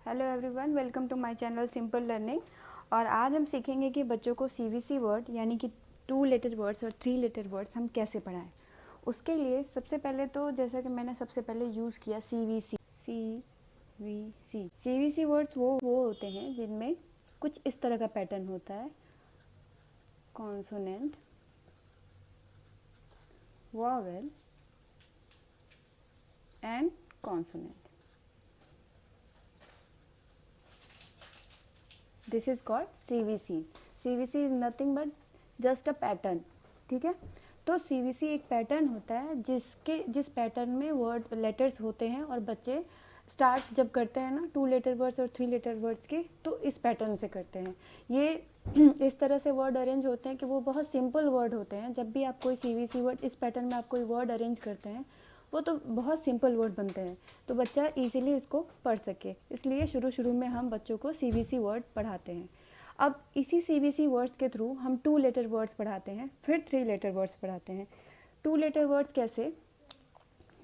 Hello everyone, welcome to my channel simple learning. और आज हम सीखेंगे कि बच्चों को सीवीसी वर्ड यानी कि 2 लेटर वर्ड्स और 3 लेटर वर्ड्स हम कैसे पढ़ाएं। उसके लिए सबसे पहले तो जैसा कि मैंने सबसे पहले यूज़ किया सीवीसी वर्ड्स वो होते हैं जिनमें कुछ इस तरह का पैटर्न होता है। Consonant, vowel and consonant. This is called CVC. CVC is nothing but just a pattern. ठीक है, तो सीवीसी एक पैटर्न होता है जिस पैटर्न में वर्ड लेटर्स होते हैं और बच्चे स्टार्ट जब करते हैं ना 2 लेटर वर्ड्स और 3 लेटर वर्ड्स के, तो इस पैटर्न से करते हैं। ये इस तरह से वर्ड अरेंज होते हैं कि वो बहुत सिंपल वर्ड होते हैं। जब भी आप कोई सीवीसी वर्ड इस पैटर्न में आप कोई वर्ड अरेंज करते हैं वो तो बहुत सिंपल वर्ड बनते हैं, तो बच्चा इजीली इसको पढ़ सके। इसलिए शुरू में हम बच्चों को सीवीसी वर्ड पढ़ाते हैं। अब इसी सीवीसी वर्ड्स के थ्रू हम 2 लेटर वर्ड्स पढ़ाते हैं, फिर 3 लेटर वर्ड्स पढ़ाते हैं। 2 लेटर वर्ड्स कैसे?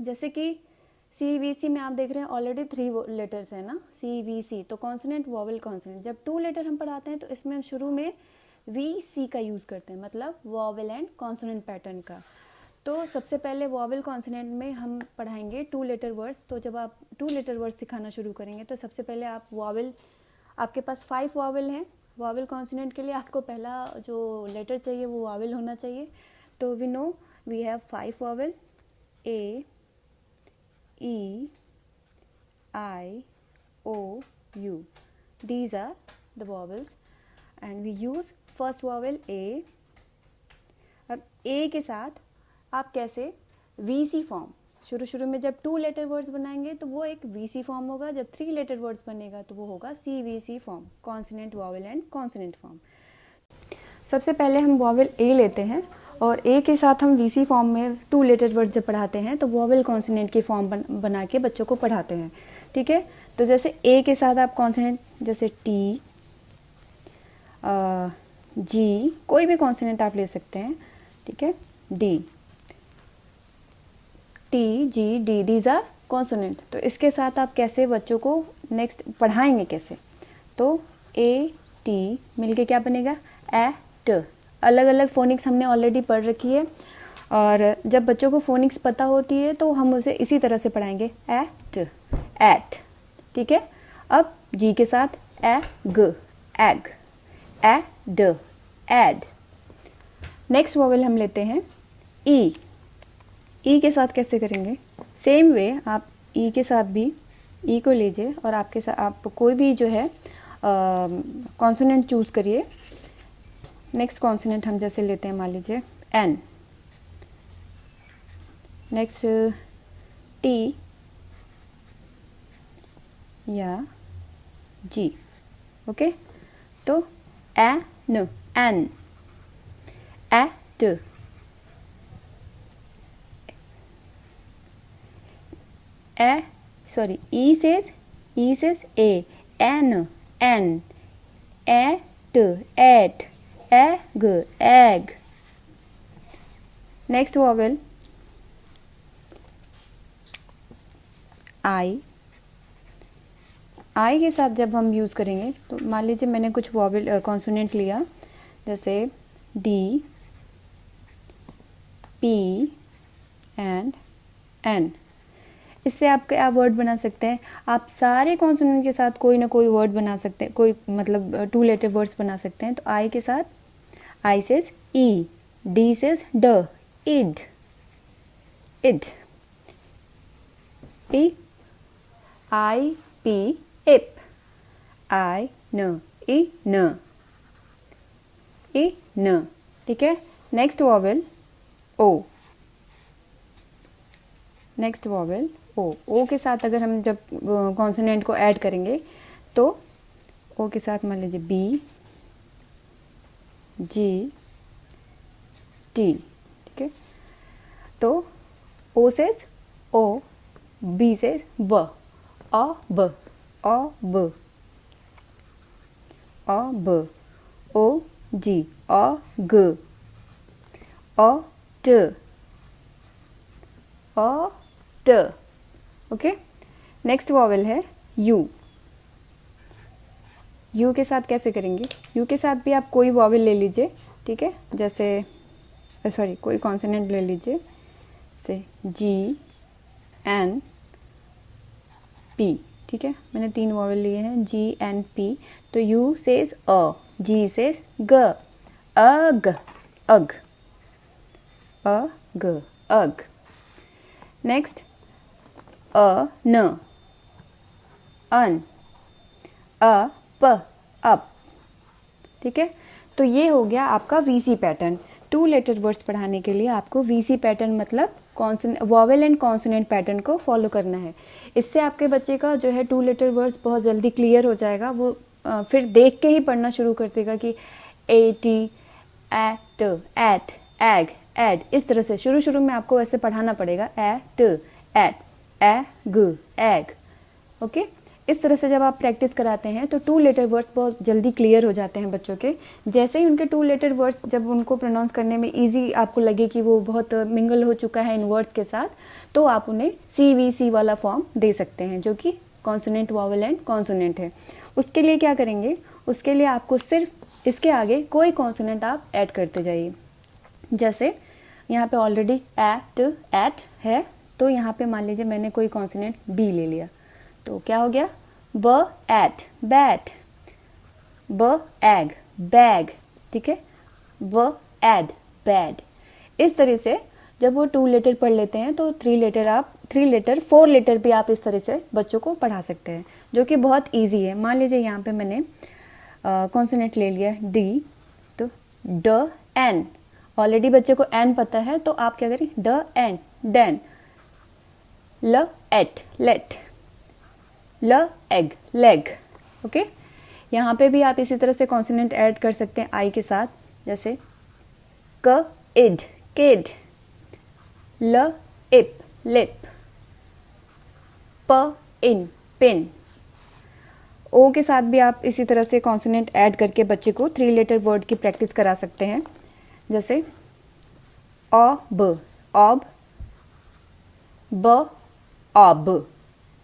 जैसे कि सीवीसी में आप देख रहे हैं ऑलरेडी 3 लेटर्स हैं ना, सीवीसी, तो कॉन्सोनेंट, वॉवेल, कॉन्सोनेंट। जब 2 लेटर हम पढ़ाते हैं तो इसमें हम शुरू में वी का यूज़ करते हैं, मतलब वॉवेल एंड कॉन्सोनेंट पैटर्न का। तो सबसे पहले वॉवेल कॉन्सोनेंट में हम पढ़ाएंगे 2 लेटर वर्ड्स। तो जब आप 2 लेटर वर्ड्स सिखाना शुरू करेंगे तो सबसे पहले आप वॉवेल, आपके पास 5 वॉवेल हैं। वॉवेल कॉन्सोनेंट के लिए आपको पहला जो लेटर चाहिए वो वॉवेल होना चाहिए। तो we know we have 5 vowel, a, e, i, o, u. These are the vowels and we use first vowel A। अब A के साथ आप कैसे VC फॉर्म, शुरू में जब 2 लेटर वर्ड्स बनाएंगे तो वो एक VC फॉर्म होगा, जब 3 लेटर वर्ड्स बनेगा तो वो होगा CVC form, consonant, vowel and consonant form. सबसे पहले हम वॉवेल A लेते हैं और A के साथ हम VC फॉर्म में 2 लेटर वर्ड्स जब पढ़ाते हैं तो वॉवेल कॉन्सोनेंट की फॉर्म बना के बच्चों को पढ़ाते हैं। ठीक है, तो जैसे A के साथ आप कॉन्सोनेंट जैसे T, G, कोई भी कॉन्सोनेंट आप ले सकते हैं। ठीक है, D, T, G, D, these are consonant. तो इसके साथ आप कैसे बच्चों को नेक्स्ट पढ़ाएंगे कैसे? तो A, T मिलके क्या बनेगा? एट। अलग अलग फोनिक्स हमने ऑलरेडी पढ़ रखी है और जब बच्चों को फोनिक्स पता होती है तो हम उसे इसी तरह से पढ़ाएंगे, एट, एट। ठीक है, अब G के साथ egg, egg, ed, ed. Next vowel हम लेते हैं E। ई के साथ कैसे करेंगे? सेम वे आप ई के साथ भी ई को लीजिए और आपके साथ आप कोई भी जो है कॉन्सोनेंट चूज़ करिए। नेक्स्ट कॉन्सोनेंट हम जैसे लेते हैं, मान लीजिए एन, नेक्स्ट टी या जी। ओके, तो n, n, at, E says A, N, at, egg. Next vowel I के साथ जब हम यूज़ करेंगे तो मान लीजिए मैंने कुछ वॉवेल कॉन्सोनेंट लिया, जैसे D, P एंड N। इससे आप क्या वर्ड बना सकते हैं? आप सारे कॉन्सोनेंट के साथ कोई ना कोई वर्ड बना सकते हैं, कोई मतलब 2 लेटर वर्ड्स बना सकते हैं। तो आई के साथ आई सेज ई, डी सेज ड, इड, इड, ई, आई, पी, इप, आई, न, ई, न, ई, न। ठीक है, नेक्स्ट वॉवेल ओ, नेक्स्ट वॉवेल ओ के साथ अगर हम जब कॉन्सोनेंट को ऐड करेंगे तो ओ के साथ मान लीजिए बी, जी, टी। ठीक है, तो ओ सेज ओ, बी सेज ब, अ ब, अ ब, अ ब, ओ जी, अ ग, अ ट, अ ट। ओके, नेक्स्ट वॉवेल है यू। यू के साथ कैसे करेंगे, यू के साथ भी आप कोई वॉवेल ले लीजिए, ठीक है, जैसे सॉरी कोई कॉन्सोनेंट ले लीजिए, जैसे जी एन पी, ठीक है, मैंने 3 वॉवेल लिए हैं जी एन पी, तो यू सेज अ, जी सेज ग, अग, अग, अग, अग। नेक्स्ट अ न, अन, अ प, अप, ठीक है। तो ये हो गया आपका वीसी पैटर्न। 2 लेटर वर्ड्स पढ़ाने के लिए आपको वीसी पैटर्न मतलब वॉवेल एंड कॉन्सोनेंट पैटर्न को फॉलो करना है। इससे आपके बच्चे का जो है 2 लेटर वर्ड्स बहुत जल्दी क्लियर हो जाएगा। वो फिर देख के ही पढ़ना शुरू कर देगा कि A T, at, at, egg, ed, इस तरह से शुरू में आपको वैसे पढ़ाना पड़ेगा, at, at, egg, egg, okay. इस तरह से जब आप प्रैक्टिस कराते हैं तो 2 लेटर वर्ड्स बहुत जल्दी क्लियर हो जाते हैं बच्चों के। जैसे ही उनके 2 लेटर वर्ड्स जब उनको प्रोनाउंस करने में इजी आपको लगे कि वो बहुत मिंगल हो चुका है इन वर्ड्स के साथ, तो आप उन्हें CVC वाला फॉर्म दे सकते हैं, जो कि कॉन्सोनेंट, वॉवेल एंड कॉन्सोनेंट है। उसके लिए क्या करेंगे, उसके लिए आपको सिर्फ इसके आगे कोई कॉन्सोनेंट आप ऐड करते जाइए। जैसे यहाँ पे ऑलरेडी एट है, तो यहाँ पे मान लीजिए मैंने कोई कॉन्सोनेंट बी ले लिया, तो क्या हो गया, ब एट, बैट, ब एग, बैग, ठीक है, ब एड, बैड। इस तरह से जब वो 2 लेटर पढ़ लेते हैं तो 4 लेटर भी आप इस तरह से बच्चों को पढ़ा सकते हैं, जो कि बहुत इजी है। मान लीजिए यहाँ पे मैंने कॉन्सोनेंट ले लिया डी, तो ड एन, ऑलरेडी बच्चे को एन पता है, तो आप क्या करें, ड एन, डैन, ल एट, लेट, ल एग, लेग, ओके। यहाँ पे भी आप इसी तरह से कॉन्सोनेंट ऐड कर सकते हैं आई के साथ, जैसे क इड, किड, ल इप, लिप, प इन, पिन। ओ के साथ भी आप इसी तरह से कॉन्सोनेंट ऐड करके बच्चे को 3 लेटर वर्ड की प्रैक्टिस करा सकते हैं, जैसे ऑब, ऑब, ब ऑब,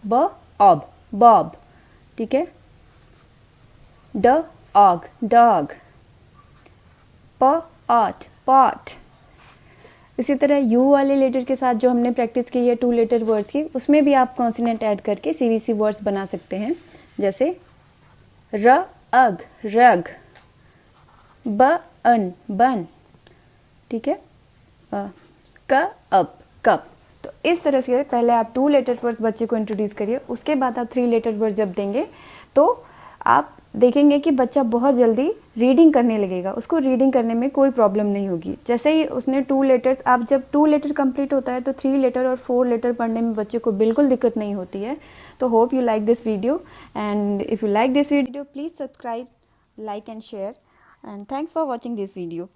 ब ऑब, बॉब, ठीक है, ड ऑग, डॉग, प ऑट, पॉट। इसी तरह यू वाले लेटर के साथ जो हमने प्रैक्टिस की है 2 लेटर वर्ड्स की, उसमें भी आप कॉन्सोनेंट ऐड करके CVC वर्ड्स बना सकते हैं, जैसे र अग, रग, ब अन, बन, ठीक है, क अप, कप। तो इस तरह से पहले आप 2 लेटर वर्ड्स बच्चे को इंट्रोड्यूस करिए, उसके बाद आप 3 लेटर वर्ड जब देंगे तो आप देखेंगे कि बच्चा बहुत जल्दी रीडिंग करने लगेगा, उसको रीडिंग करने में कोई प्रॉब्लम नहीं होगी। जैसे ही उसने 2 लेटर्स, आप जब 2 लेटर कंप्लीट होता है तो 3 लेटर और 4 लेटर पढ़ने में बच्चे को बिल्कुल दिक्कत नहीं होती है। तो hope you like this video, and if you like this video please subscribe, like and share, and thanks for watching this video.